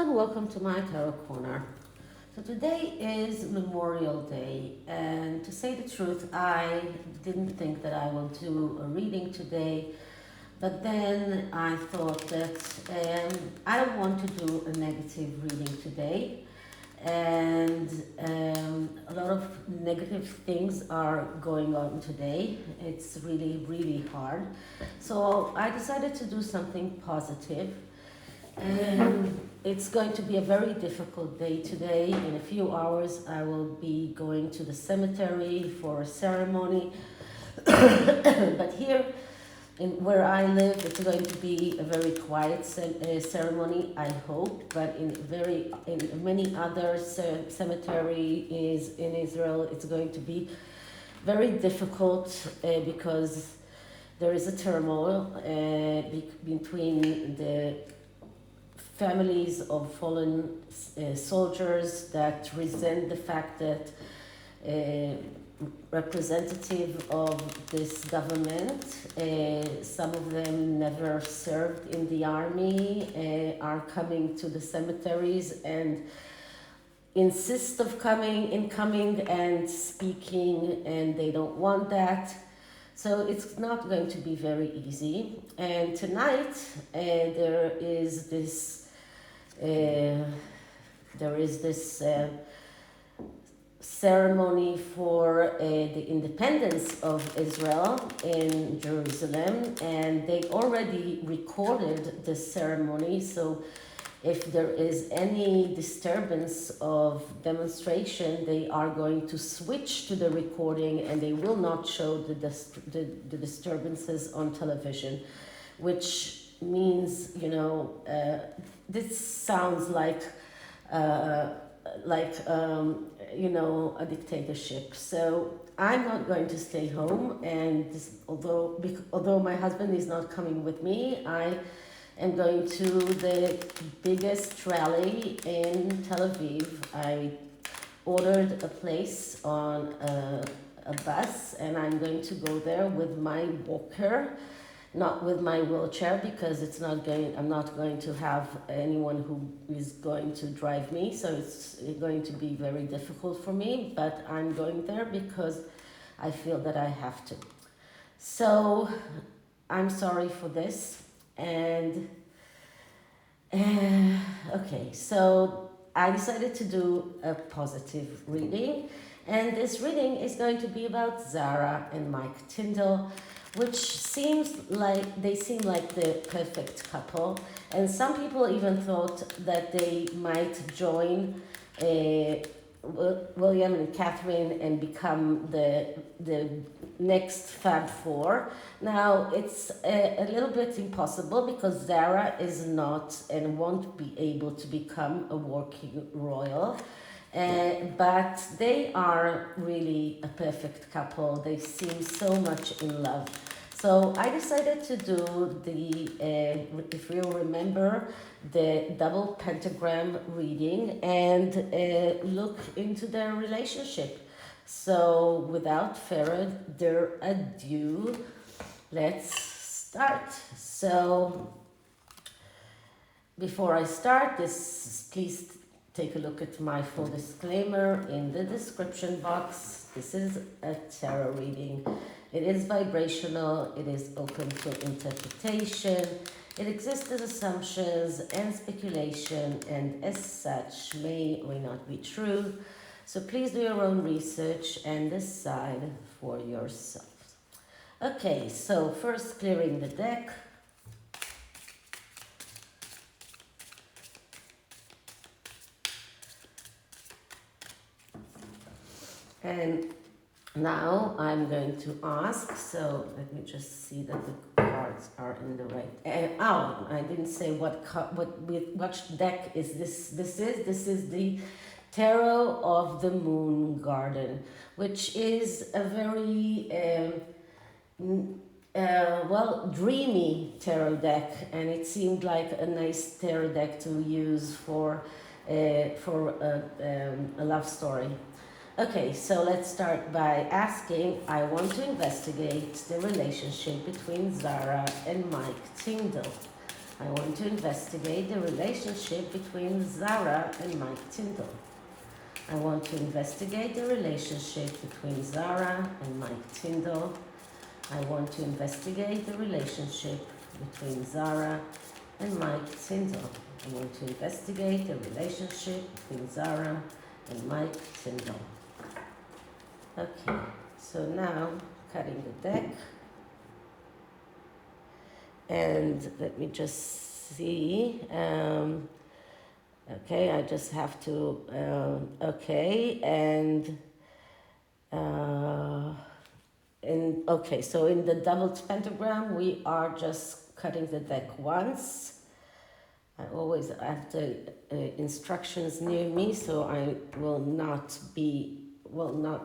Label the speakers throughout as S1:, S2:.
S1: and welcome to my Tarot Corner. So today is Memorial Day, and to say the truth, I didn't think that I will do a reading today, but then I thought that I don't want to do a negative reading today, and a lot of negative things are going on today. It's really hard. So I decided to do something positive. And it's going to be a very difficult day today. In a few hours, I will be going to the cemetery for a ceremony. But here, where I live, it's going to be a very quiet ceremony, I hope. But in many other cemeteries in Israel, it's going to be very difficult because there is a turmoil between the families of fallen soldiers that resent the fact that representative of this government, some of them never served in the army, are coming to the cemeteries and insist of coming and speaking, and they don't want that. So it's not going to be very easy. And tonight there is this ceremony for the independence of Israel in Jerusalem, and they already recorded the ceremony. So if there is any disturbance of demonstration, they are going to switch to the recording, and they will not show the disturbances on television, which means, this sounds like a dictatorship. So I'm not going to stay home, and although my husband is not coming with me, I am going to the biggest rally in Tel Aviv. I ordered a place on a bus, and I'm going to go there with my walker, not with my wheelchair, because I'm not going to have anyone who is going to drive me, so it's going to be very difficult for me, but I'm going there because I feel that I have to. So I'm sorry for this, and okay, so I decided to do a positive reading, and this reading is going to be about Zara and Mike Tindall, which seem like the perfect couple. And some people even thought that they might join William and Catherine and become the next Fab Four. Now, it's a little bit impossible because Zara is not and won't be able to become a working royal. But they are really a perfect couple. They seem so much in love. So I decided to do if you remember, the double pentagram reading and look into their relationship. So without further ado, let's start. So before I start this, please take a look at my full disclaimer in the description box. This is a tarot reading. It is vibrational, it is open to interpretation, it exists as assumptions and speculation, and as such may or may not be true. So please do your own research and decide for yourself. Okay, so first clearing the deck. And now I'm going to ask, so let me just see that the cards are in the right. I didn't say which deck is this. This is the Tarot of the Moon Garden, which is a very dreamy tarot deck, and it seemed like a nice tarot deck to use for a love story. Okay, so let's start by asking, I want to investigate the relationship between Zara and Mike Tindall. I want to investigate the relationship between Zara and Mike Tindall. I want to investigate the relationship between Zara and Mike Tindall. I want to investigate the relationship between Zara and Mike Tindall. I want to investigate the relationship between Zara and Mike Tindall. Okay, so now cutting the deck. And let me just see. Okay, I just have to. Okay, and okay. So in the doubled pentagram, we are just cutting the deck once. I always have the instructions near me, so I will not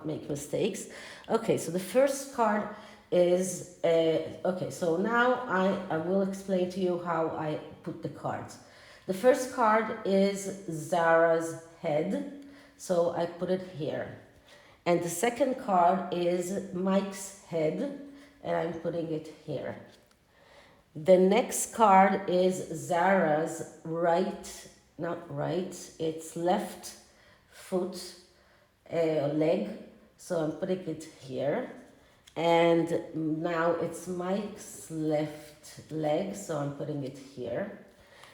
S1: make mistakes. Okay, so the first card is okay. So now I will explain to you how I put the cards. The first card is Zara's head, so I put it here, and the second card is Mike's head, and I'm putting it here. The next card is Zara's it's left foot, leg, so I'm putting it here. And now it's Mike's left leg, so I'm putting it here.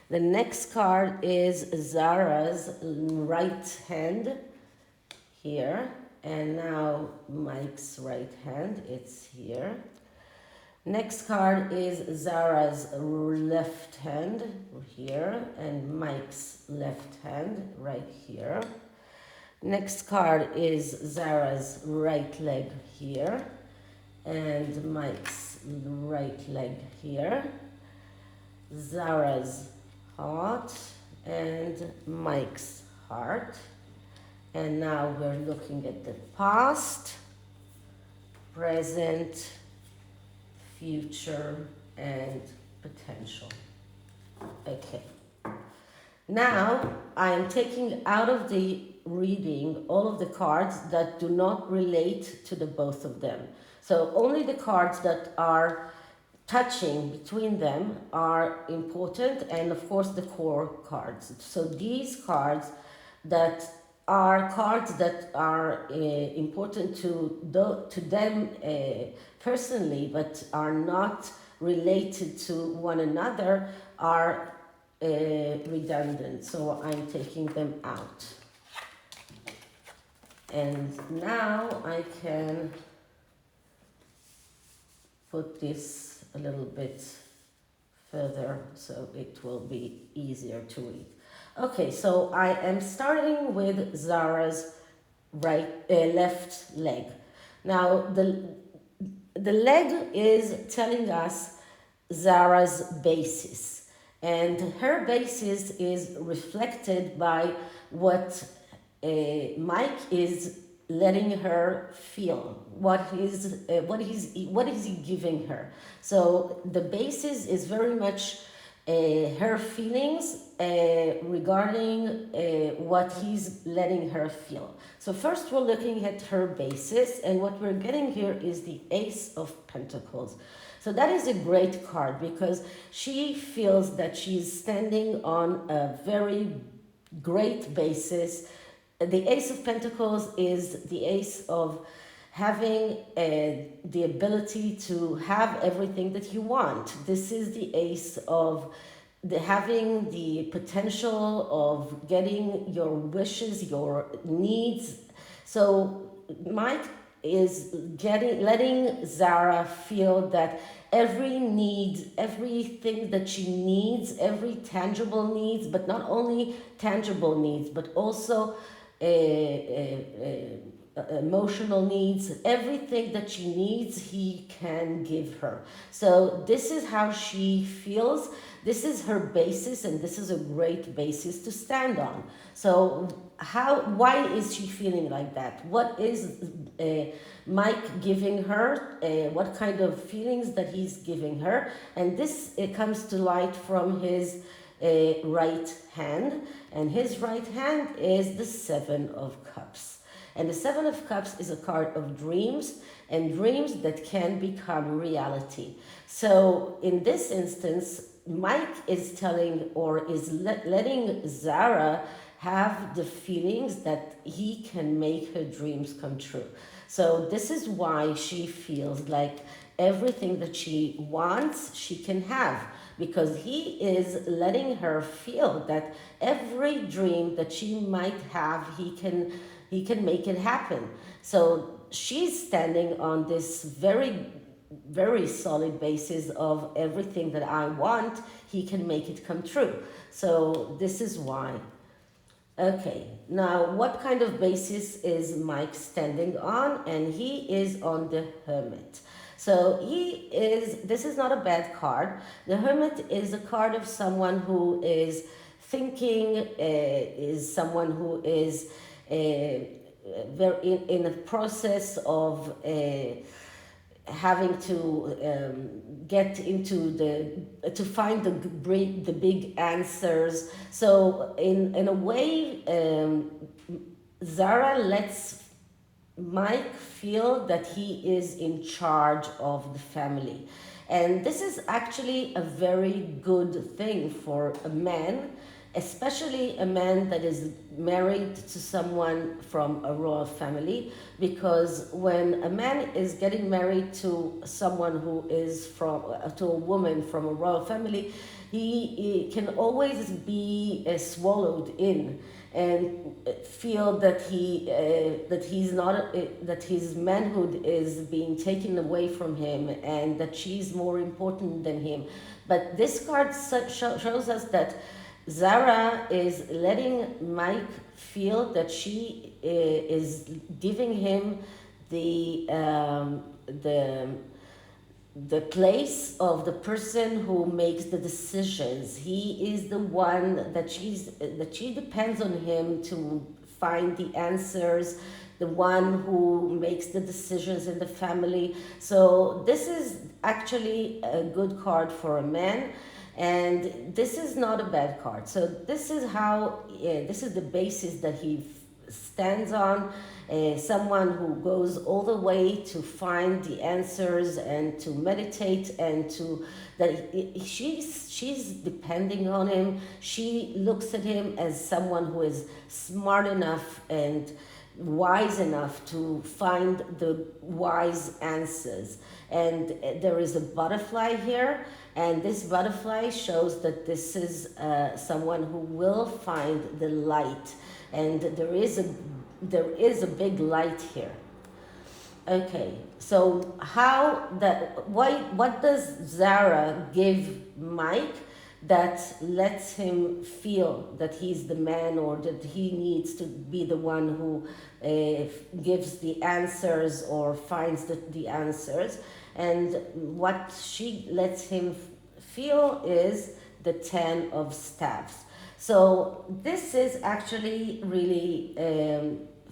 S1: The next card is Zara's right hand here, and now Mike's right hand, it's here. Next card is Zara's left hand here, and Mike's left hand right here. Next card is Zara's right leg here, and Mike's right leg here. Zara's heart and Mike's heart. And now we're looking at the past, present, future, and potential. Okay. Now I'm taking out of the reading all of the cards that do not relate to the both of them. So only the cards that are touching between them are important, and of course the core cards. So these cards that are important to them personally, but are not related to one another, are redundant. So I'm taking them out. And now I can put this a little bit further so it will be easier to read. Okay, so I am starting with Zara's left leg. Now the leg is telling us Zara's basis, and her basis is reflected by what Mike is letting her feel. What is he giving her? So the basis is very much her feelings regarding what he's letting her feel. So first we're looking at her basis, and what we're getting here is the Ace of Pentacles. So that is a great card because she feels that she's standing on a very great basis. The Ace of Pentacles is the ace of having the ability to have everything that you want. This is the ace of having the potential of getting your wishes, your needs. So Mike is letting Zara feel that every need, everything that she needs, every tangible needs, but not only tangible needs, but also emotional needs, everything that she needs, he can give her. So this is how she feels. This is her basis, and this is a great basis to stand on. So why is she feeling like that? What is Mike giving her? What kind of feelings that he's giving her? And this, it comes to light from his right hand, and his right hand is the Seven of Cups. And the Seven of Cups is a card of dreams, and dreams that can become reality. So in this instance, Mike is telling or is letting Zara have the feelings that he can make her dreams come true. So this is why she feels like everything that she wants, she can have, because he is letting her feel that every dream that she might have, he can make it happen. So she's standing on this very solid basis of everything that I want, he can make it come true. So this is why. Okay, now what kind of basis is Mike standing on? And he is on the Hermit. So this is not a bad card. The Hermit is a card of someone who is thinking, is someone who is very in a process of having to get into to find the big answers. So in a way, Zara lets Mike feel that he is in charge of the family, and this is actually a very good thing for a man, especially a man that is married to someone from a royal family, because when a man is getting married to someone who is to a woman from a royal family, he can always be swallowed in and feel that he's not that his manhood is being taken away from him and that she's more important than him. But this card shows us that Zara is letting Mike feel that she is giving him the place of the person who makes the decisions. He is the one that she depends on him to find the answers, the one who makes the decisions in the family. So this is actually a good card for a man. And this is not a bad card. So this is how, this is the basis that he stands on. Someone who goes all the way to find the answers and to meditate and to, that she's depending on him. She looks at him as someone who is smart enough and wise enough to find the wise answers. And there is a butterfly here, and this butterfly shows that this is someone who will find the light, and there is a big light here. Okay, so what does Zara give Mike that lets him feel that he's the man, or that he needs to be the one who gives the answers or finds the answers? And what she lets him feel is the 10 of Staves. So this is actually really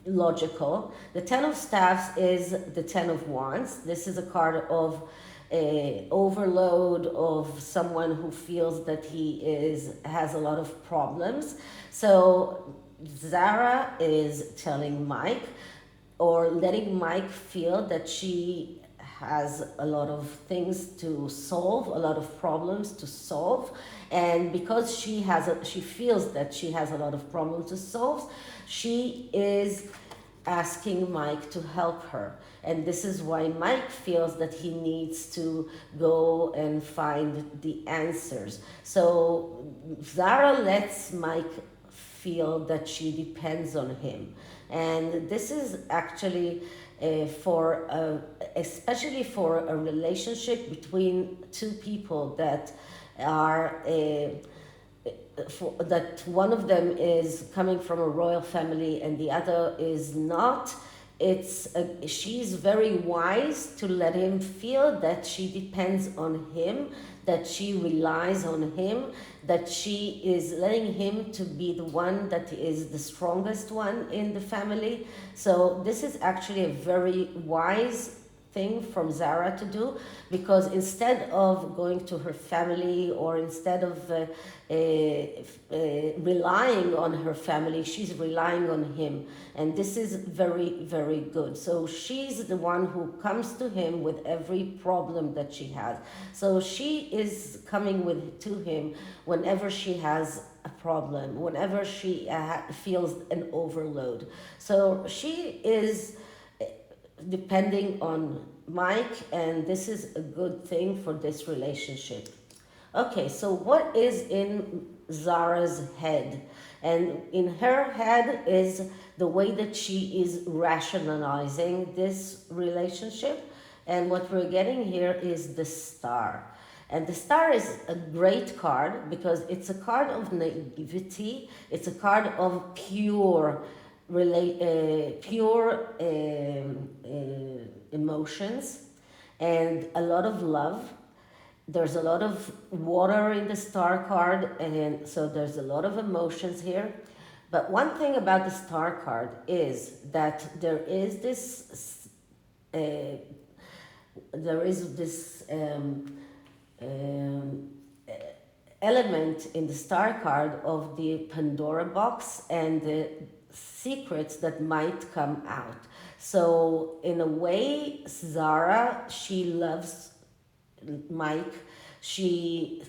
S1: logical. The 10 of Staves is the 10 of Wands. This is a card of overload, of someone who feels that he has a lot of problems. So Zara is telling Mike, or letting Mike feel that she has a lot of things to solve, a lot of problems to solve, and because she feels that she has a lot of problems to solve, she is asking Mike to help her. And this is why Mike feels that he needs to go and find the answers. So Zara lets Mike feel that she depends on him. And this is actually especially for a relationship between two people that are that one of them is coming from a royal family and the other is not. She's very wise to let him feel that she depends on him, that she relies on him, that she is letting him to be the one that is the strongest one in the family. So this is actually a very wise thing from Zara to do, because instead of going to her family or instead of relying on her family, she's relying on him. And this is very, very good. So she's the one who comes to him with every problem that she has. So she is coming to him whenever she has a problem, whenever she feels an overload. So she is depending on Mike, and this is a good thing for this relationship. Okay, so what is in Zara's head? And in her head is the way that she is rationalizing this relationship. And what we're getting here is the Star. And the Star is a great card because it's a card of naivety. It's a card of pure emotions and a lot of love. There's a lot of water in the Star card, and so there's a lot of emotions here. But one thing about the Star card is that there is this element in the Star card of the Pandora box and the secrets that might come out. So in a way, Zara, she loves Mike. She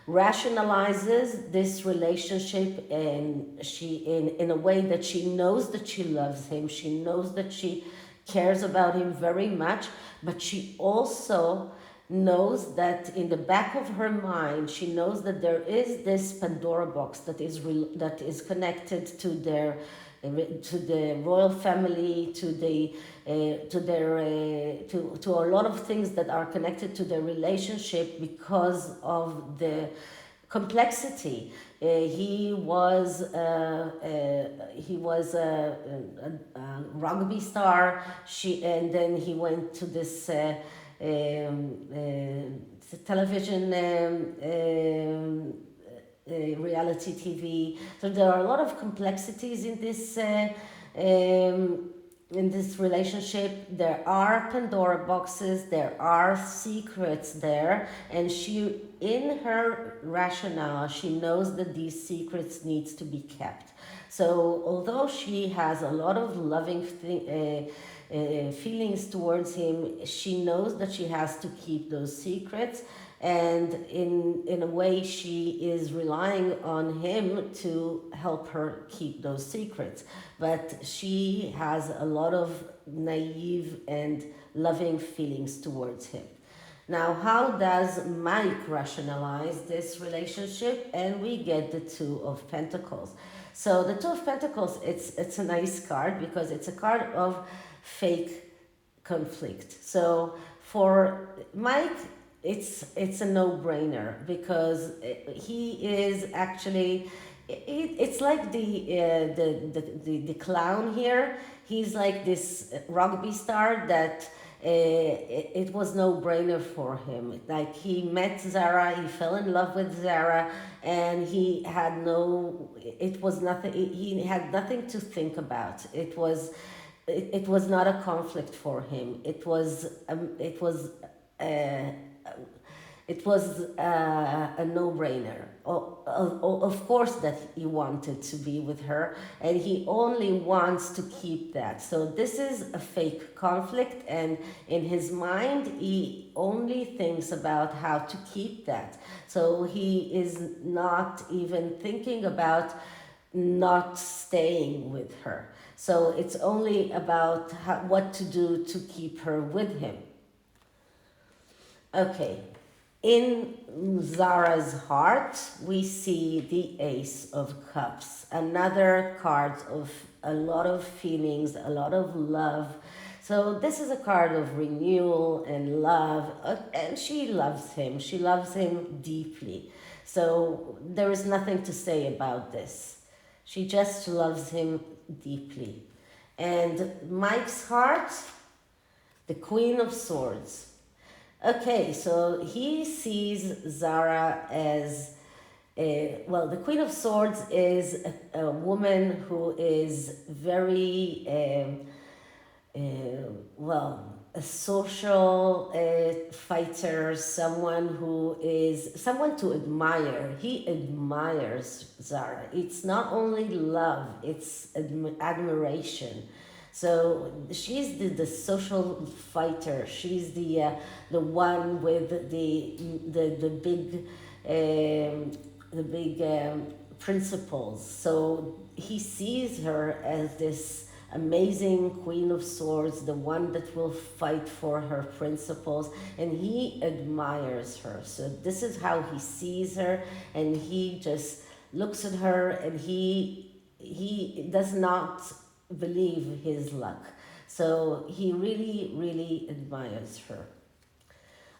S1: rationalizes this relationship, and she in a way that she knows that she loves him. She knows that she cares about him very much, but she also knows that in the back of her mind, she knows that there is this Pandora box that is connected to the royal family, to a lot of things that are connected to their relationship because of the complexity. He was a rugby star. And then he went to this television reality TV. So there are a lot of complexities in this relationship. There are Pandora boxes, there are secrets there, and she, in her rationale, she knows that these secrets needs to be kept. So although she has a lot of loving feelings towards him, she knows that she has to keep those secrets, and in a way she is relying on him to help her keep those secrets. But she has a lot of naive and loving feelings towards him. Now, how does Mike rationalize this relationship? And we get the Two of Pentacles. So the Two of Pentacles, it's a nice card because it's a card of fake conflict. So for Mike, it's a no-brainer because he is actually, it's like the clown here. He's like this rugby star that it was no-brainer for him. Like, he met Zara, he fell in love with Zara, and he had nothing to think about. It was not a conflict for him. It was a no-brainer. Of course that he wanted to be with her, and he only wants to keep that. So this is a fake conflict, and in his mind he only thinks about how to keep that. So he is not even thinking about not staying with her. So it's only about what to do to keep her with him. Okay. In Zara's heart, we see the Ace of Cups, another card of a lot of feelings, a lot of love. So this is a card of renewal and love, and she loves him. She loves him deeply. So there is nothing to say about this. She just loves him deeply. And Mike's heart, the Queen of Swords. Okay, so he sees Zara as, the Queen of Swords is a woman who is very well, a social fighter, someone to admire. He admires Zara. It's not only love, it's admiration. So she's the social fighter. She's the one with the big principles. So he sees her as this amazing Queen of Swords, the one that will fight for her principles, and he admires her. So this is how he sees her, and he just looks at her, and he does not believe his luck. So he really, really admires her.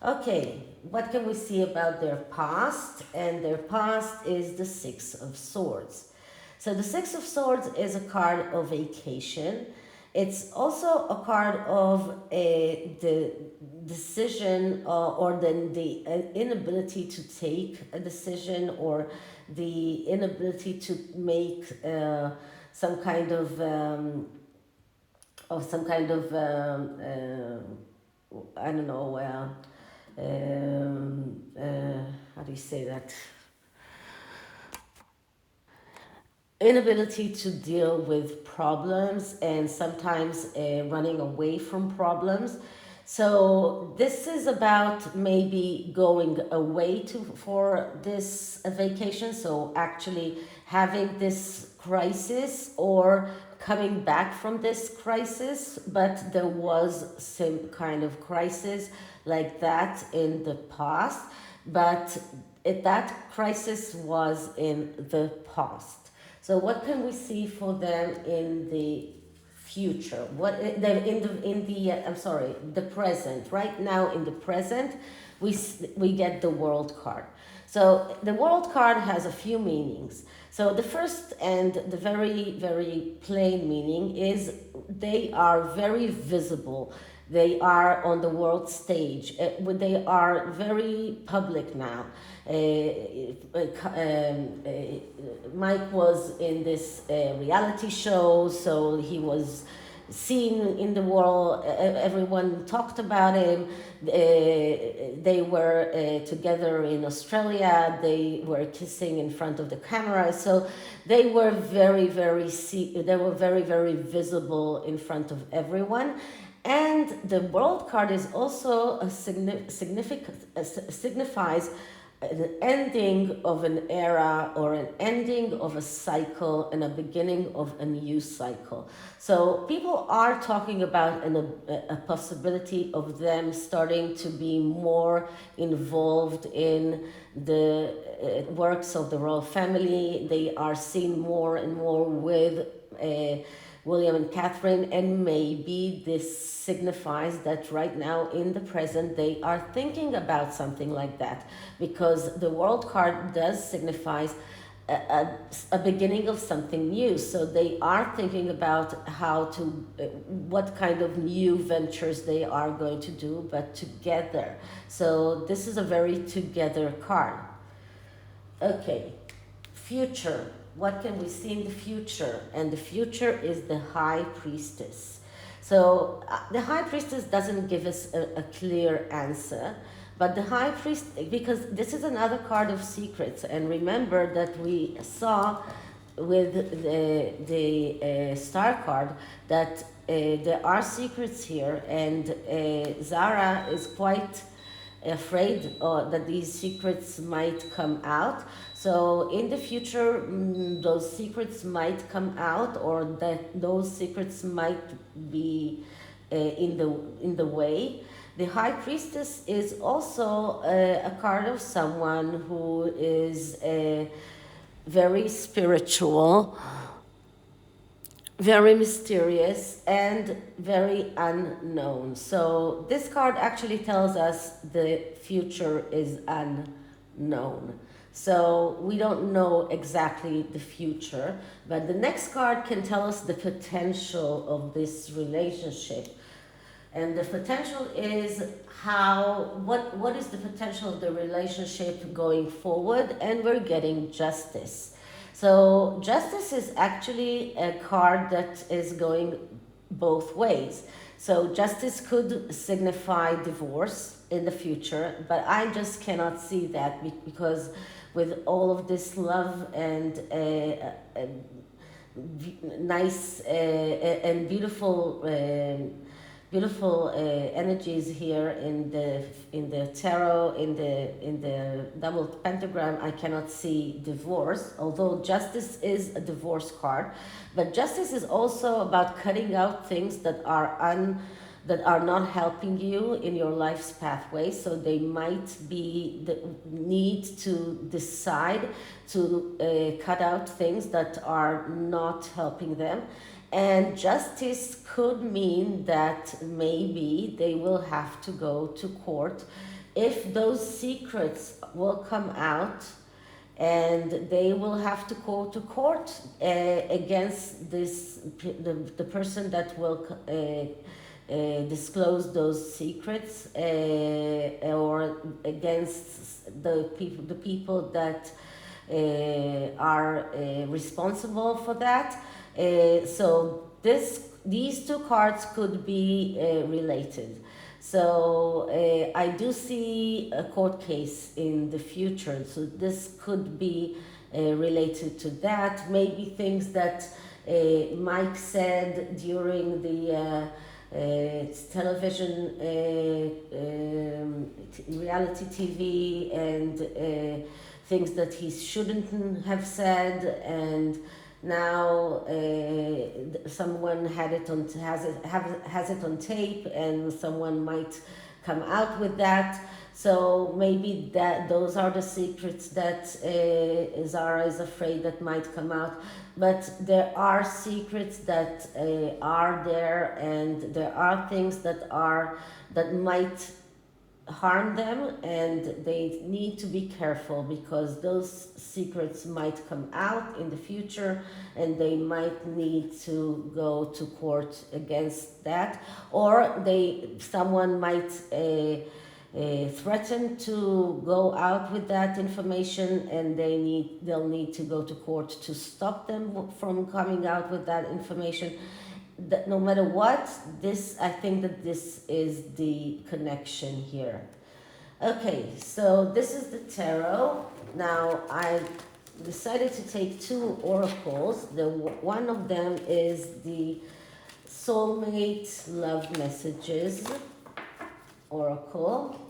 S1: Okay, what can we see about their past? And their past is the Six of Swords. So the Six of Swords is a card of vacation. It's also a card of the decision or the inability to take a decision, or the inability to make some kind of I don't know, how do you say that? Inability to deal with problems, and sometimes running away from problems. So this is about maybe going away for this vacation, so actually having this crisis or coming back from this crisis, but there was some kind of crisis like that in the past, but that crisis was in the past. So what can we see for them in the future? The present. Right now in the present, we get the World card. So the World card has a few meanings. So the first and the very, very plain meaning is they are very visible. They are on the world stage. They are very public now. Mike was in this reality show, so he was seen in the world. Everyone talked about him. They were together in Australia. They were kissing in front of the camera. So they were very, very visible in front of everyone. And the World card is also signifies an ending of an era, or an ending of a cycle, and a beginning of a new cycle. So people are talking about a possibility of them starting to be more involved in the works of the royal family. They are seen more and more with William and Catherine, and maybe this signifies that right now in the present they are thinking about something like that, because the World card does signify a beginning of something new. So they are thinking about what kind of new ventures they are going to do, but together. So this is a very together card. Okay, future. What can we see in the future? And the future is the High Priestess. So the High Priestess doesn't give us a clear answer, but the High Priest, because this is another card of secrets, and remember that we saw with the star card that there are secrets here, and Zara is quite afraid that these secrets might come out. So in the future, those secrets might come out, or that those secrets might be in the way. The High Priestess is also a card of someone who is very spiritual, very mysterious, and very unknown. So this card actually tells us the future is unknown. So we don't know exactly the future, but the next card can tell us the potential of this relationship. And the potential is what is the potential of the relationship going forward, and we're getting Justice. So Justice is actually a card that is going both ways. So justice could signify divorce in the future, but I just cannot see that because with all of this love and nice and beautiful energies here in the tarot, in the double pentagram, I cannot see divorce, although justice is a divorce card. But justice is also about cutting out things that are not helping you in your life's pathway. So they might be the need to decide to cut out things that are not helping them. And justice could mean that maybe they will have to go to court if those secrets will come out, and they will have to go to court against the person that will disclose those secrets, or against the people that are responsible for that. So these two cards could be related. So I do see a court case in the future. So this could be related to that. Maybe things that Mike said during the television, reality TV, and things that he shouldn't have said, and now someone has it on tape, and someone might come out with that. So maybe those are the secrets that Zara is afraid that might come out. But there are secrets that are there, and there are things that might harm them, and they need to be careful because those secrets might come out in the future, and they might need to go to court against that, or someone might threaten to go out with that information, and they'll need to go to court to stop them from coming out with that information. That no matter what, I think that this is the connection here. Okay, so this is the tarot. Now I decided to take two oracles. One of them is the Soulmate Love Messages oracle.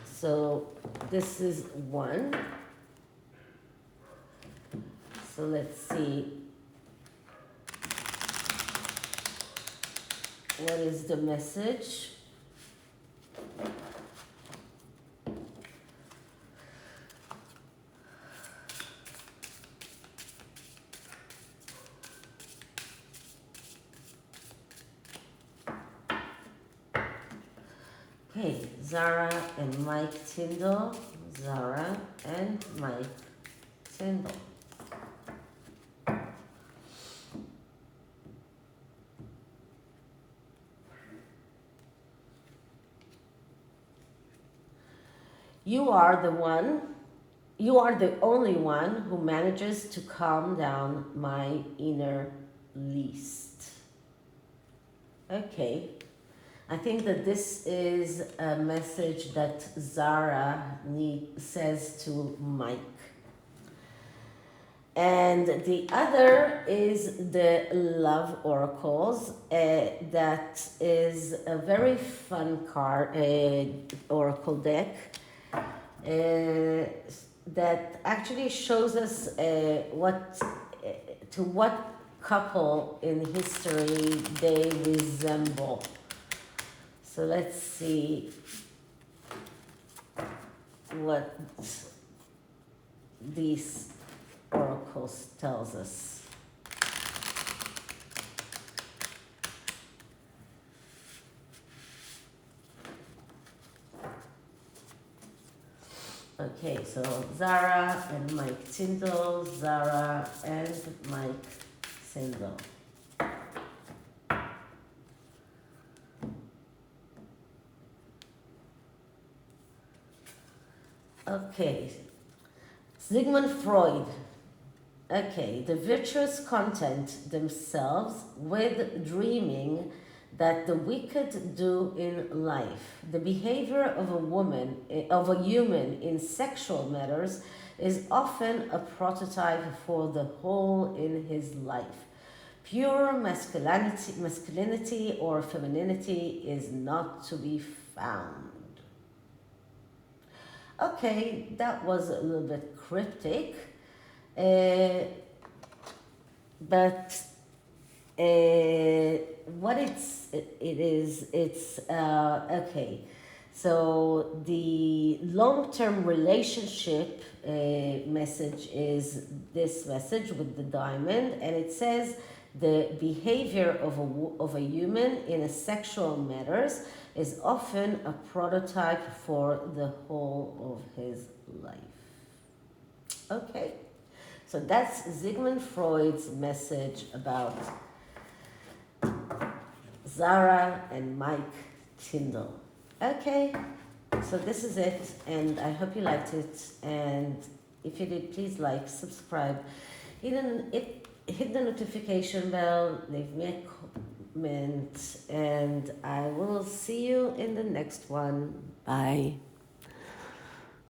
S1: So this is one. So let's see. What is the message? Okay, Zara and Mike Tindall. Zara and Mike Tindall. You are the only one who manages to calm down my inner beast. Okay, I think that this is a message that Zara says to Mike. And the other is the Love Oracles. That is a very fun card, oracle deck. That actually shows us what couple in history they resemble. So let's see what these oracles tells us. Okay, so Zara and Mike Tindall, Zara and Mike Tindall. Okay, Sigmund Freud Okay, the virtuous content themselves with dreaming that the wicked do in life. The behavior of a human in sexual matters is often a prototype for the whole in his life. Pure masculinity or femininity is not to be found. Okay, that was a little bit cryptic, uh, but what it's okay. So the long-term relationship message is this message with the diamond, and it says the behavior of a human in a sexual matters is often a prototype for the whole of his life. Okay, so that's Sigmund Freud's message about Zara and Mike Tindall. Okay, so this is it, and I hope you liked it. And if you did, please like, subscribe, hit the notification bell, leave me a comment, and I will see you in the next one. Bye.